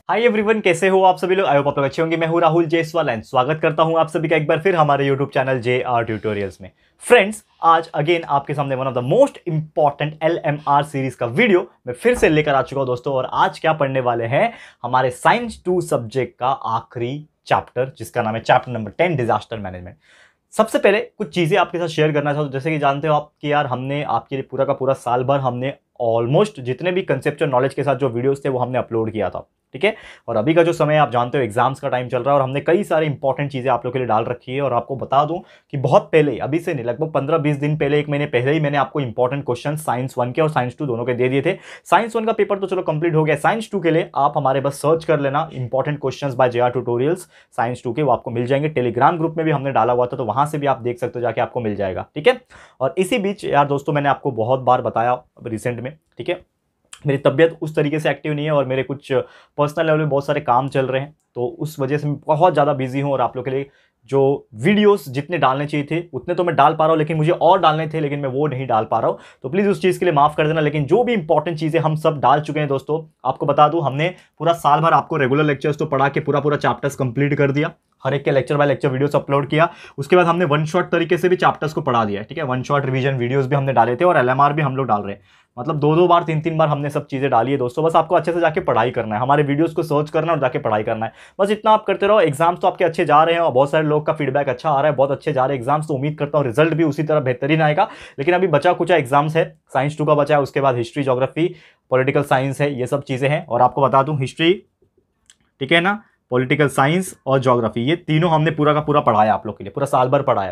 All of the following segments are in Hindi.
हाय एवरीवन, कैसे हो आप सभी लोग। आई होप आप लोग अच्छे होंगे। मैं हूं राहुल जायसवाल एंड स्वागत करता हूं आप सभी का एक बार फिर हमारे यूट्यूब चैनल JR ट्यूटोरियल्स में। फ्रेंड्स, आज अगेन आपके सामने one of the most important LMR series का वीडियो मैं फिर से लेकर आ चुका हूं दोस्तों। और आज क्या पढ़ने वाले हैं, हमारे साइंस 2 सब्जेक्ट का आखिरी चैप्टर, जिसका नाम है चैप्टर नंबर 10, डिजास्टर मैनेजमेंट। सबसे पहले कुछ चीजें आपके साथ शेयर करना चाहता हूं। जैसे कि जानते हो आप कि यार हमने आपके लिए पूरा का पूरा साल भर हमने ऑलमोस्ट जितने भी कंसेप्चुअल नॉलेज के साथ जो वीडियोस थे वो हमने अपलोड किया था, ठीक है। और अभी का जो समय आप जानते हो एग्जाम्स का टाइम चल रहा है और हमने कई सारे इंपॉर्टेंट चीजें आप लोग के लिए डाल रखी है। और आपको बता दूं कि बहुत पहले, अभी से नहीं, लगभग 15-20 दिन पहले, 1 महीने पहले ही मैंने आपको इंपॉर्टेंट क्वेश्चन साइंस 1 के और साइंस 2 दोनों के दे दिए थे। साइंस 1 का पेपर तो चलो कंप्लीट हो गया। साइंस 2 के लिए आप हमारे बस सर्च कर लेना important question by JR tutorials science 2 के, वो आपको मिल जाएंगे। टेलीग्राम ग्रुप में भी हमने डाला हुआ था, तो वहां से भी आप देख सकते हो, जाके आपको मिल जाएगा, ठीक है। और इसी बीच यार दोस्तों, मैंने आपको बहुत बार बताया रिसेंट में, ठीक है, मेरी तबीयत उस तरीके से एक्टिव नहीं है और मेरे कुछ पर्सनल लेवल में बहुत सारे काम चल रहे हैं, तो उस वजह से मैं बहुत ज़्यादा बिजी हूँ। और आप लोग के लिए जो वीडियोस जितने डालने चाहिए थे उतने तो मैं डाल पा रहा हूँ, लेकिन मुझे और डालने थे, लेकिन मैं वो नहीं डाल पा रहा हूँ। तो प्लीज़ उस चीज़ के लिए माफ़ कर देना। लेकिन जो भी इंपॉर्टेंट चीज़ें हम सब डाल चुके हैं दोस्तों। आपको बता दूँ, हमने पूरा साल भर आपको रेगुलर लेक्चर्स तो पढ़ा के पूरा चैप्टर्स कंप्लीट कर दिया। हर एक के lecture by lecture videos upload किया। उसके बाद हमने वन शॉट तरीके से भी चैप्टर्स को पढ़ा दिया है, ठीक है। वन शॉट रिवीजन वीडियोस भी हमने डाले थे और LMR भी हम लोग डाल रहे हैं। मतलब 2-2 बार 3-3 बार हमने सब चीजें डाली है दोस्तों। बस आपको अच्छे से जाके पढ़ाई करना है, हमारे वीडियोस को सर्च करना है और जाके पढ़ाई करना है। बस इतना आप करते रहो। एग्जाम्स तो आपके अच्छे जा रहे हैं और बहुत सारे लोग का फीडबैक अच्छा आ रहा है, बहुत अच्छे जा रहे हैं एग्जाम्स, तो उम्मीद करता हूँ रिजल्ट भी उसी तरह बेहतरीन आएगा। लेकिन अभी बचा कुछ एग्जाम्स है, साइंस 2 का बचा है, उसके बाद हिस्ट्री, ज्योग्राफी, पॉलिटिकल साइंस है, ये सब चीजें हैं। और आपको बता दूं, हिस्ट्री, ठीक है ना, पॉलिटिकल साइंस और ज्योग्राफी, ये तीनों हमने पूरा का पूरा पढ़ाया आप लोग के लिए, पूरा साल भर पढ़ाया,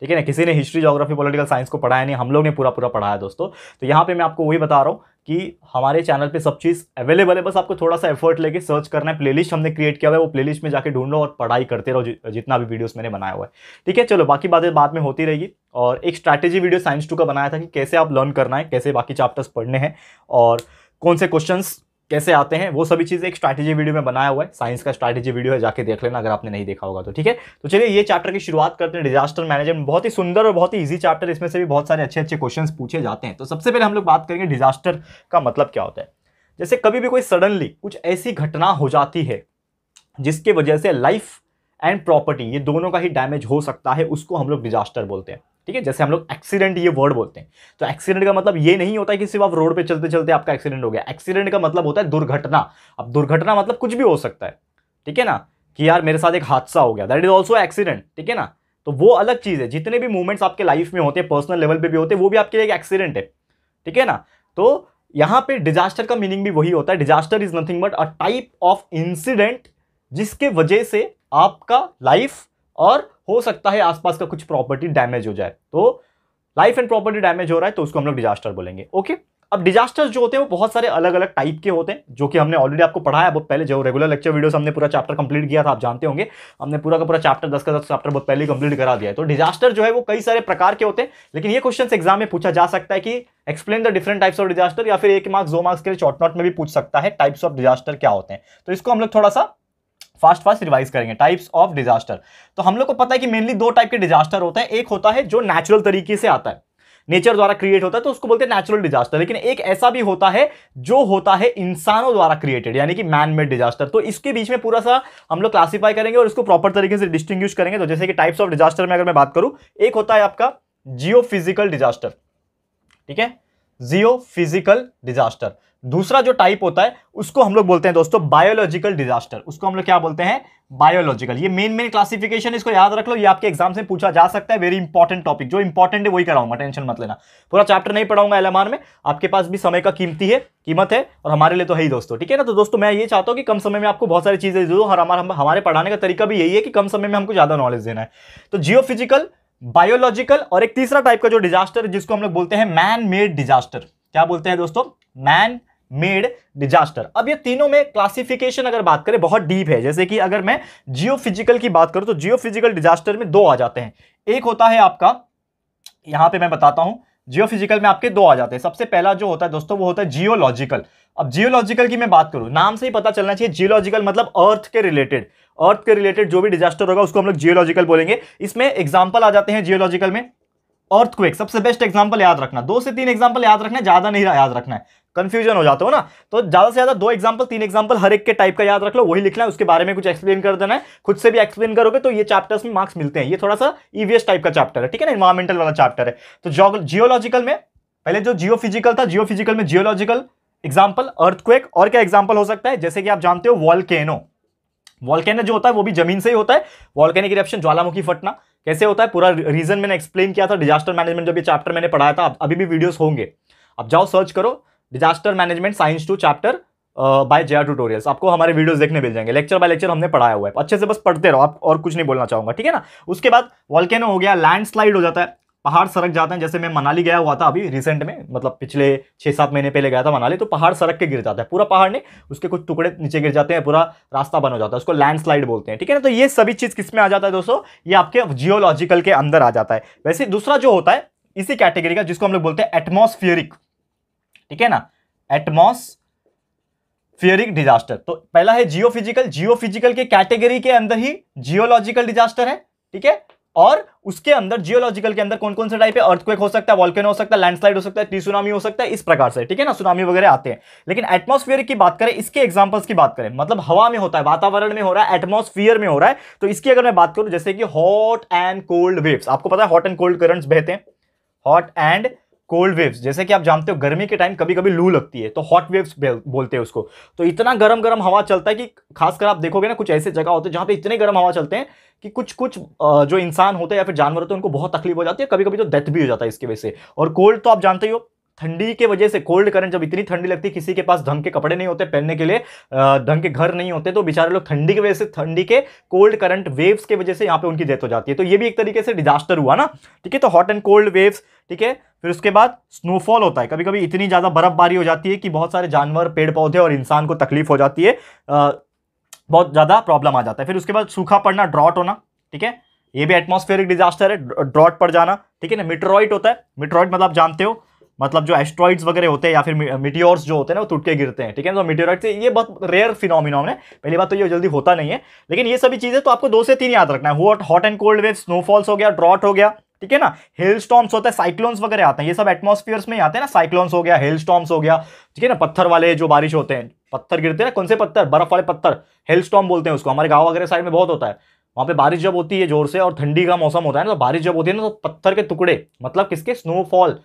ठीक है ना। किसी ने हिस्ट्री, ज्योग्राफी, पॉलिटिकल साइंस को पढ़ाया नहीं, हम लोग ने पूरा पढ़ाया दोस्तों। तो यहाँ पे मैं आपको वही बता रहा हूँ कि हमारे चैनल पे सब चीज़ अवेलेबल है, बस आपको थोड़ा सा एफर्ट लेके सर्च करना है। प्लेलिस्ट हमने क्रिएट किया हुआ है, वो प्लेलिस्ट में जाके ढूंढ लो और पढ़ाई करते रहो, जितना भी वीडियोस मैंने बनाया हुआ है, ठीक है। चलो, बाकी बातें बाद में होती रहेगी। और एक स्ट्रैटेजी वीडियो साइंस 2 का बनाया था कि कैसे आप लर्न करना है, कैसे बाकी चैप्टर्स पढ़ने हैं और कौन से क्वेश्चंस कैसे आते हैं, वो सभी चीजें एक स्ट्रैटेजी वीडियो में बनाया हुआ है। साइंस का स्ट्रैटेजी वीडियो है, जाके देख लेना अगर आपने नहीं देखा होगा तो, ठीक है। तो चलिए ये चैप्टर की शुरुआत करते हैं, डिजास्टर मैनेजमेंट। बहुत ही सुंदर और बहुत ही इजी चैप्टर, इसमें से भी बहुत सारे अच्छे अच्छे क्वेश्चंस पूछे जाते हैं। तो सबसे पहले हम लोग बात करेंगे डिजास्टर का मतलब क्या होता है। जैसे कभी भी कोई सडनली कुछ ऐसी घटना हो जाती है जिसके वजह से लाइफ एंड प्रॉपर्टी, ये दोनों का ही डैमेज हो सकता है, उसको हम लोग डिजास्टर बोलते हैं, ठीक है। जैसे हम लोग एक्सीडेंट ये वर्ड बोलते हैं, तो एक्सीडेंट का मतलब ये नहीं होता है कि सिर्फ आप रोड पे चलते चलते आपका एक्सीडेंट हो गया। एक्सीडेंट का मतलब होता है दुर्घटना। अब दुर्घटना मतलब कुछ भी हो सकता है, ठीक है ना, कि यार मेरे साथ एक हादसा हो गया, दैट इज ऑल्सो एक्सीडेंट, ठीक है ना। तो वो अलग चीज है। जितने भी मूवमेंट्स आपके लाइफ में होते हैं, पर्सनल लेवल पे भी होते हैं, वो भी आपके लिए एक एक्सीडेंट है, ठीक है ना। तो यहां पे डिजास्टर का मीनिंग भी वही होता है। Disaster is nothing but a type of incident जिसके वजह से आपका लाइफ और हो सकता है आसपास का कुछ प्रॉपर्टी डैमेज हो जाए। तो लाइफ एंड प्रॉपर्टी डैमेज हो रहा है तो उसको हम लोग डिजास्टर बोलेंगे, ओके। अब डिजास्टर्स जो होते हैं वो बहुत सारे अलग अलग टाइप के होते हैं, जो कि हमने ऑलरेडी आपको पढ़ाया बहुत पहले। जो रेगुलर लेक्चर वीडियोस हमने पूरा चैप्टर कंप्लीट किया था, आप जानते होंगे, हमने पूरा का पूरा चैप्टर 10 का 10 चैप्टर बहुत पहले कंप्लीट करा दिया है। तो डिजास्टर जो है वो कई सारे प्रकार के होते हैं, लेकिन ये क्वेश्चन एग्जाम में पूछा जा सकता है कि explain the different types of disaster, या फिर 1 मार्क्स 2 मार्क्स के लिए शॉर्ट नोट में भी पूछ सकता है टाइप्स ऑफ डिजास्टर क्या होते हैं। तो इसको हम लोग थोड़ा सा फास्ट रिवाइज करेंगे। टाइप्स ऑफ डिजास्टर, तो हम लोग को पता है कि मेनली 2 टाइप के डिजास्टर होते हैं। एक होता है जो नेचुरल तरीके से आता है, नेचर द्वारा क्रिएट होता है, तो उसको बोलते हैं नेचुरल डिजास्टर। लेकिन एक ऐसा भी होता है जो होता है इंसानों द्वारा क्रिएटेड, यानी कि मैन मेड डिजास्टर। तो इसके बीच में पूरा सा हम लोग क्लासिफाई करेंगे और इसको प्रॉपर तरीके से डिस्टिंग्विश करेंगे। तो जैसे कि टाइप्स ऑफ डिजास्टर में अगर मैं बात करूं, एक होता है आपका जियोफिजिकल डिजास्टर, ठीक है, जियोफिजिकल डिजास्टर। दूसरा जो टाइप होता है उसको हम लोग बोलते हैं दोस्तों बायोलॉजिकल डिजास्टर। उसको हम लोग क्या बोलते हैं, बायोलॉजिकल। ये मेन क्लासिफिकेशन, इसको याद रख लो, ये आपके एग्जाम से पूछा जा सकता है। वेरी इंपॉर्टेंट टॉपिक, जो इंपॉर्टेंट है वही कराऊंगा, टेंशन मत लेना। पूरा चैप्टर नहीं पढ़ाऊंगा LMR में, आपके पास भी समय का कीमत है और हमारे लिए तो है ही दोस्तों, ठीक है ना। तो दोस्तों मैं ये चाहता हूं कि कम समय में आपको बहुत सारी चीजें दो, और हमारे पढ़ाने का तरीका भी यही है कि कम समय में हमको ज्यादा नॉलेज देना है। तो जियोफिजिकल, बायोलॉजिकल और एक तीसरा टाइप का जो डिजास्टर, जिसको हम लोग बोलते हैं मैन मेड डिजास्टर। क्या बोलते हैं दोस्तों, मैन मेड डिजास्टर। अब ये तीनों में क्लासिफिकेशन अगर बात करें बहुत डीप है। जैसे कि अगर मैं जियोफिजिकल की बात करूं तो जियोफिजिकल डिजास्टर में 2 आ जाते हैं। एक होता है आपका, यहां पे मैं बताता हूं, जियोफिजिकल में आपके 2 आ जाते हैं। सबसे पहला जो होता है दोस्तों वो होता है जियोलॉजिकल। अब जियोलॉजिकल की मैं बात करूं, नाम से ही पता चलना चाहिए, जियोलॉजिकल मतलब अर्थ के रिलेटेड जो भी डिजास्टर होगा उसको हम लोग जियोलॉजिकल बोलेंगे। इसमें एग्जांपल आ जाते हैं जियोलॉजिकल में, अर्थक्वेक सबसे बेस्ट एग्जांपल याद रखना, 2 से 3 एग्जांपल याद रखना है, ज्यादा नहीं याद रखना है। कंफ्यूजन हो जाते हो ना, तो ज्यादा से ज्यादा 2 एग्जांपल 3 एग्जांपल हर एक के टाइप का याद रख लो, वही लिखना है, उसके बारे में कुछ एक्सप्लेन कर देना है, खुद से भी एक्सप्लेन करोगे तो ये चैप्टर्स में मार्क्स मिलते हैं। ये थोड़ा सा ईवीएस टाइप का चैप्टर है, ठीक है ना, एनवायरमेंटल वाला चैप्टर है। तो जियोलॉजिकल में पहले जो जियोफिजिकल था, जियोफिजिकल में जियोलॉजिकल एग्जांपल अर्थक्वेक, और क्या एग्जांपल हो सकता है, जैसे कि आप जानते हो वॉल्केनो। वॉल्केनो जो होता है वो भी जमीन से ही होता है, वॉल्केनिक इरप्शन, ज्वालामुखी फटना कैसे होता है, पूरा रीजन मैंने एक्सप्लेन किया था डिजास्टर मैनेजमेंट, जब ये चैप्टर मैंने पढ़ाया था, अभी भी वीडियोस होंगे, आप जाओ सर्च करो disaster management science 2 chapter by JR tutorials, आपको हमारे वीडियोस देखने मिल जाएंगे, लेक्चर बाय लेक्चर हमने पढ़ाया हुआ है, अच्छे से बस पढ़ते रहो आप, और कुछ नहीं बोलना चाहूंगा, ठीक है ना। उसके बाद वॉल्केनो हो गया, लैंडस्लाइड हो जाता है, पहाड़ सरक जाते हैं, जैसे मैं मनाली गया हुआ था अभी रिसेंट में, मतलब पिछले 6-7 महीने पहले गया था मनाली, तो पहाड़ सरक के गिर जाता है, पूरा पहाड़ नहीं, उसके कुछ टुकड़े नीचे गिर जाते हैं, पूरा रास्ता बन हो जाता है, उसको लैंडस्लाइड बोलते हैं, ठीक है ना। तो ये सभी चीज किसमें आ जाता है दोस्तों, ये आपके जियोलॉजिकल के अंदर आ जाता है। वैसे दूसरा जो होता है इसी कैटेगरी का, जिसको हम लोग बोलते हैं एटमॉस्फियरिक, ठीक है ना, एटमॉस्फियरिक डिजास्टर। तो पहला है जियोफिजिकल, जियोफिजिकल के कैटेगरी के अंदर ही जियोलॉजिकल डिजास्टर है, ठीक है, और उसके अंदर जियोलॉजिकल के अंदर कौन कौन से टाइप है, अर्थक्वेक हो सकता है, वॉल्केनो हो सकता है, लैंडस्लाइड हो सकता है, सुनामी हो सकता है, इस प्रकार से, ठीक है ना, सुनामी वगैरह आते हैं। लेकिन एटमॉस्फेयर की बात करें, इसके एग्जांपल्स की बात करें, मतलब हवा में होता है, वातावरण में हो रहा है, एटमॉस्फेयर में हो रहा है, तो इसकी अगर मैं बात करूं, जैसे कि हॉट एंड कोल्ड वेव्स, आपको पता है हॉट एंड कोल्ड करंट्स बहते हैं, हॉट एंड कोल्ड वेव्स, जैसे कि आप जानते हो गर्मी के टाइम कभी कभी लू लगती है, तो हॉट वेव्स बोलते हैं उसको। तो इतना गर्म गर्म हवा चलता है कि खासकर आप देखोगे ना, कुछ ऐसे जगह होते हैं जहां पे इतने गर्म हवा चलते हैं कि कुछ कुछ जो इंसान होते हैं या फिर जानवर होते हैं उनको बहुत तकलीफ हो जाती है, कभी कभी तो डेथ भी हो जाता है इसकी वजह से। और कोल्ड तो आप जानते ही हो, ठंडी के वजह से, कोल्ड करंट जब इतनी ठंडी लगती है, किसी के पास ढंग के कपड़े नहीं होते पहनने के लिए, ढंग के घर नहीं होते, तो बेचारे लोग ठंडी की वजह से, ठंडी के कोल्ड करंट वेव्स की वजह से यहाँ पे उनकी डेथ हो जाती है। तो ये भी एक तरीके से डिजास्टर हुआ ना, ठीक है। तो हॉट एंड कोल्ड वेव्स, ठीक है। फिर उसके बाद स्नोफॉल होता है, कभी कभी इतनी ज्यादा बर्फबारी हो जाती है कि बहुत सारे जानवर, पेड़ पौधे और इंसान को तकलीफ हो जाती है, बहुत ज्यादा प्रॉब्लम आ जाता है। फिर उसके बाद सूखा पड़ना, ड्रॉट होना, ठीक है, ये भी एटमॉस्फेरिक डिजास्टर है, ड्रॉट पड़ जाना, ठीक है ना। मीटेरॉइड होता है, मीटेरॉइड मतलब आप जानते हो, मतलब जो एस्ट्रॉइड्स वगैरह होते हैं या फिर मीटियोर्स जो होते हैं ना, वो टूट के गिरते हैं, ठीक है। तो मीटियोराइड से, ये बहुत रेयर फिनोमिनन है, पहली बात तो ये जल्दी होता नहीं है, लेकिन ये सभी चीजें तो आपको 2 से 3 याद रखना है। Hot and cold wave, snowfalls हो गया, ड्रॉट हो गया, ठीक है ना। हेल स्टॉर्म्स होता है, साइक्लोन्स वगैरह आते हैं, ये सब एटमॉस्फेयर्स में ही आते हैं ना, साइक्लोन्स हो गया, हेल स्टॉर्म्स हो गया, ठीक है ना। पत्थर वाले जो बारिश होते हैं, पत्थर गिरते हैं ना, कौन से पत्थर, बर्फ वाले पत्थर, हेल स्टॉर्म बोलते हैं उसको, हमारे गाँव वगैरह साइड में बहुत होता है। वहां पे बारिश जब होती है जोर से और ठंडी का मौसम होता है ना, तो बारिश जब होती है ना, तो पत्थर के टुकड़े, मतलब किसके, स्नोफॉल,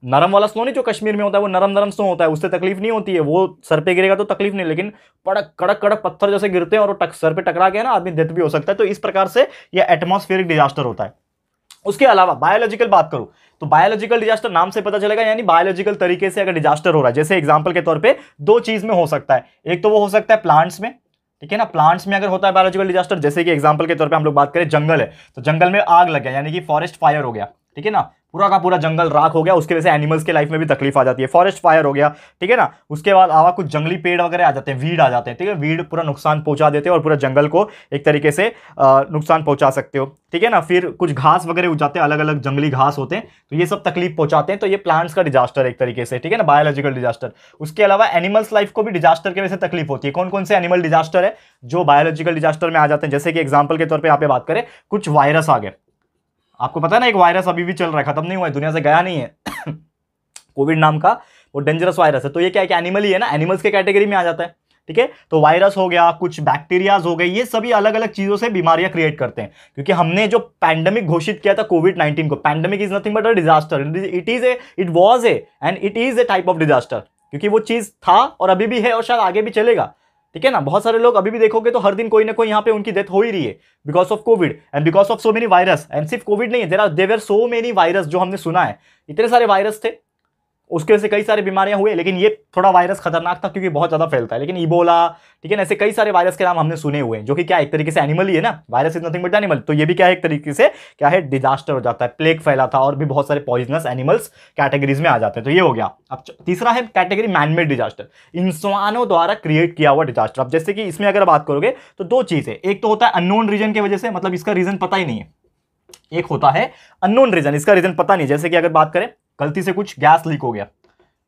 नरम वाला स्नो नहीं जो कश्मीर में होता है, वो नरम नरम स्नो होता है, उससे तकलीफ नहीं होती है, वो सर पे गिरेगा तो तकलीफ नहीं, लेकिन कड़क कड़क कड़क पत्थर जैसे गिरते हैं और वो सर पे टकरा गया ना, आदमी डेथ भी हो सकता है। तो इस प्रकार से ये एटमॉस्फेरिक डिजास्टर होता है। उसके अलावा बायोलॉजिकल बात करूं, तो बायोलॉजिकल डिजास्टर नाम से पता चलेगा, यानी बायोलॉजिकल तरीके से अगर डिजास्टर हो रहा है, जैसे एग्जांपल के तौर पे 2 चीज में हो सकता है, एक तो वो हो सकता है प्लांट्स में, ठीक है ना, प्लांट्स में अगर होता है बायोलॉजिकल डिजास्टर, जैसे कि एग्जांपल के तौर पे हम लोग बात करें, जंगल है तो जंगल में आग लग गया, यानी कि फॉरेस्ट फायर हो गया, ठीक है ना, पूरा का पूरा जंगल राख हो गया, उसके वजह से एनिमल्स के लाइफ में भी तकलीफ आ जाती है, फॉरेस्ट फायर हो गया, ठीक है ना। उसके बाद आवा कुछ जंगली पेड़ वगैरह आ जाते हैं, वीड आ जाते हैं, ठीक है, वीड पूरा नुकसान पहुंचा देते हैं और पूरा जंगल को एक तरीके से नुकसान पहुंचा सकते हो, ठीक है ना। फिर कुछ घास वगैरह उग जाते हैं, अलग अलग जंगली घास होते हैं, तो ये सब तकलीफ पहुंचाते हैं, तो ये प्लांट्स का डिजास्टर एक तरीके से, ठीक है ना, बायोलॉजिकल डिजास्टर। उसके अलावा एनिमल्स लाइफ को भी डिजास्टर की वजह से तकलीफ होती है। कौन कौन से एनिमल डिजास्टर है जो बायोलॉजिकल डिजास्टर में आ जाते हैं, जैसे कि एग्जाम्पल के तौर पर यहाँ पे बात करें, कुछ वायरस आ गए, आपको पता है ना, एक वायरस अभी भी चल रहा है, खत्म नहीं हुआ है, दुनिया से गया नहीं है कोविड नाम का, वो डेंजरस वायरस है। तो ये क्या है कि एनिमल ही है ना, एनिमल्स के कैटेगरी में आ जाता है, ठीक है। तो वायरस हो गया, कुछ बैक्टीरियाज हो गए, ये सभी अलग अलग चीजों से बीमारियां क्रिएट करते हैं। क्योंकि हमने जो पैंडेमिक घोषित किया था कोविड-19 को, pandemic is nothing but a disaster, it was A and it is A type of disaster, क्योंकि वो चीज था और अभी भी है और शायद आगे भी चलेगा, ठीक है ना। बहुत सारे लोग अभी भी देखोगे तो हर दिन कोई ना कोई यहाँ पे उनकी डेथ हो ही रही है because of Covid and because of so many virus. And सिर्फ कोविड नहीं है, there were so many virus जो हमने सुना है, इतने सारे वायरस थे, उसके वजह से कई सारी बीमारियां हुई, लेकिन ये थोड़ा वायरस खतरनाक था क्योंकि बहुत ज्यादा फैलता है। लेकिन इबोला, ठीक है ना, ऐसे कई सारे वायरस के नाम हमने सुने हुए हैं, जो कि क्या एक तरीके से एनिमल ही है ना, virus is nothing but animal. तो ये भी क्या है, एक तरीके से क्या है, डिजास्टर हो जाता है। प्लेग फैला था और भी बहुत सारे पॉइजनस एनिमल्स कैटेगरीज में आ जाते हैं। तो ये हो गया। अब तीसरा है कैटेगरी मैनमेड डिजास्टर, इंसानों द्वारा क्रिएट किया हुआ डिजास्टर। अब जैसे कि इसमें अगर बात करोगे तो 2 चीज है, एक तो होता है अननोन रीजन की वजह से, मतलब इसका रीजन पता ही नहीं है, एक होता है अननोन रीजन, इसका रीजन पता नहीं। जैसे कि अगर बात करें गलती से कुछ गैस लीक हो गया,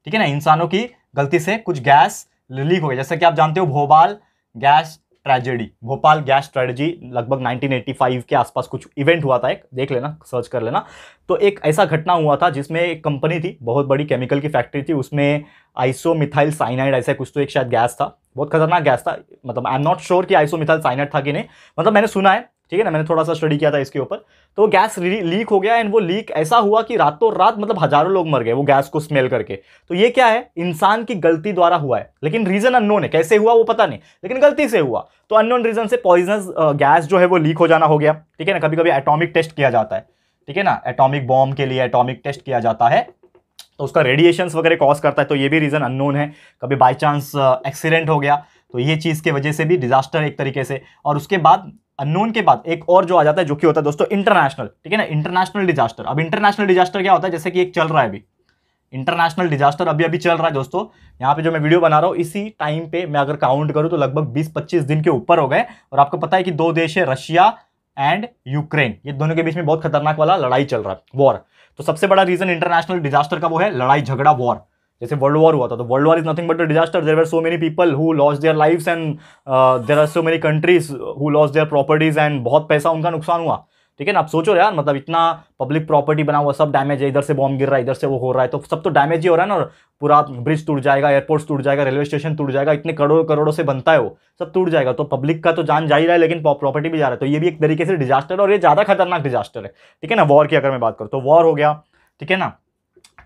ठीक है ना, इंसानों की गलती से कुछ गैस लीक हो गया, जैसे कि आप जानते हो Bhopal gas tragedy, Bhopal gas tragedy, लगभग 1985 के आसपास कुछ इवेंट हुआ था, एक देख लेना, सर्च कर लेना। तो एक ऐसा घटना हुआ था जिसमें एक कंपनी थी, बहुत बड़ी केमिकल की फैक्ट्री थी, उसमें आइसोमिथाइल साइनाइड ऐसा कुछ तो एक शायद गैस था, बहुत खतरनाक गैस था। मतलब आई एम नॉट श्योर कि आइसोमिथाइल साइनाइड था कि नहीं, मतलब मैंने सुना है, ठीक है ना, मैंने थोड़ा सा स्टडी किया था इसके ऊपर। तो गैस लीक हो गया एंड वो लीक ऐसा हुआ कि रातों रात मतलब हजारों लोग मर गए वो गैस को स्मेल करके। तो ये क्या है, इंसान की गलती द्वारा हुआ है, लेकिन रीजन अननोन है, कैसे हुआ वो पता नहीं, लेकिन गलती से हुआ। तो अननोन रीजन से पॉइजनस गैस जो है वो लीक हो जाना हो गया, ठीक है ना। कभी कभी एटॉमिक टेस्ट किया जाता है, ठीक है ना, एटॉमिक बॉम्ब के लिए एटॉमिक टेस्ट किया जाता है, तो उसका रेडिएशंस वगैरह कॉज करता है, तो ये भी रीजन अननोन है। कभी बाई चांस एक्सीडेंट हो गया, तो ये चीज की वजह से भी डिजास्टर एक तरीके से। और उसके बाद अननोन के बाद एक और जो आ जाता है, जो कि होता है दोस्तों इंटरनेशनल, ठीक है ना, इंटरनेशनल डिजास्टर। अब इंटरनेशनल डिजास्टर क्या होता है, जैसे कि एक चल रहा है अभी इंटरनेशनल डिजास्टर, अभी अभी चल रहा है दोस्तों। यहाँ पे जो मैं वीडियो बना रहा हूँ इसी टाइम पे मैं अगर काउंट करूँ तो लगभग 20-25 दिन के ऊपर हो गए। और आपको पता है कि दो देश है, रशिया एंड यूक्रेन, ये दोनों के बीच में बहुत खतरनाक वाला लड़ाई चल रहा है, वॉर। तो सबसे बड़ा रीजन इंटरनेशनल डिजास्टर का वो है लड़ाई झगड़ा, वॉर। जैसे वर्ल्ड वॉर हुआ था, तो world war is nothing but a disaster. There were so many people who lost their lives and there are so many countries who lost their properties and बहुत पैसा उनका नुकसान हुआ, ठीक है ना। आप सोचो यार, मतलब इतना पब्लिक प्रॉपर्टी बना हुआ, सब डैमेज है, इधर से बॉम्ब गिर रहा है, इधर से वो हो रहा है, तो सब तो डैमेज ही हो रहा है ना। और पूरा ब्रिज टूट जाएगा, एयरपोर्ट टूट जाएगा, रेलवे स्टेशन टूट जाएगा, इतने करोड़ों करोड़ों से बनता है वो, सब टूट जाएगा। तो पब्लिक का तो जान जा ही रहा है, लेकिन प्रॉपर्टी भी जा रहा है। तो ये भी एक तरीके से डिजास्टर, और ये ज्यादा खतरनाक डिजास्टर है, ठीक है ना। वॉर की अगर मैं बात करूँ तो वॉर हो गया, ठीक है ना।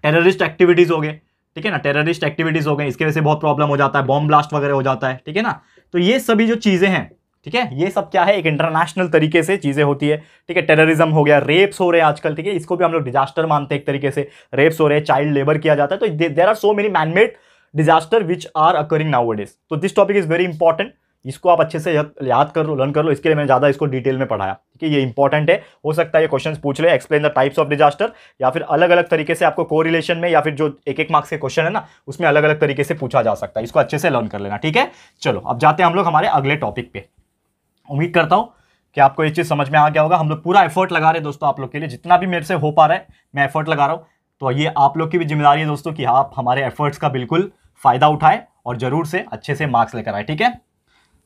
टेररिस्ट एक्टिविटीज हो गए, ठीक है ना, टेररिस्ट एक्टिविटीज हो गई, इसकी वजह से बहुत प्रॉब्लम हो जाता है, बॉम्ब ब्लास्ट वगैरह हो जाता है, ठीक है ना। तो ये सभी जो चीजें हैं, ठीक है, ये सब क्या है, एक इंटरनेशनल तरीके से चीजें होती है, ठीक है। टेररिज्म हो गया, रेप्स हो रहे हैं आजकल, ठीक है, इसको भी हम लोग डिजास्टर मानते हैं एक तरीके से। रेप्स हो रहे हैं, चाइल्ड लेबर किया जाता है, तो there are so many manmade disaster which are occurring nowadays. तो this topic is very important, इसको आप अच्छे से याद कर लो, लर्न कर लो। इसके लिए मैंने ज्यादा इसको डिटेल में पढ़ाया, ठीक है, ये इंपॉर्टेंट है। हो सकता है ये क्वेश्चंस पूछ ले, explain the types of disaster, या फिर अलग अलग तरीके से आपको कोरिलेशन में, या फिर जो एक मार्क्स के क्वेश्चन है ना, उसमें अलग अलग तरीके से पूछा जा सकता है। इसको अच्छे से लर्न कर लेना, ठीक है। चलो अब जाते हैं हम लोग हमारे अगले टॉपिक पे। उम्मीद करता हूं कि आपको ये चीज समझ में आ गया होगा। हम लोग पूरा एफर्ट लगा रहे हैं दोस्तों आप लोग के लिए, जितना भी मेरे से हो पा रहा है मैं एफर्ट लगा रहा हूं। तो ये आप लोग की भी जिम्मेदारी है दोस्तों कि आप हमारे एफर्ट्स का बिल्कुल फायदा उठाएं और जरूर से अच्छे से मार्क्स लेकर आए, ठीक है।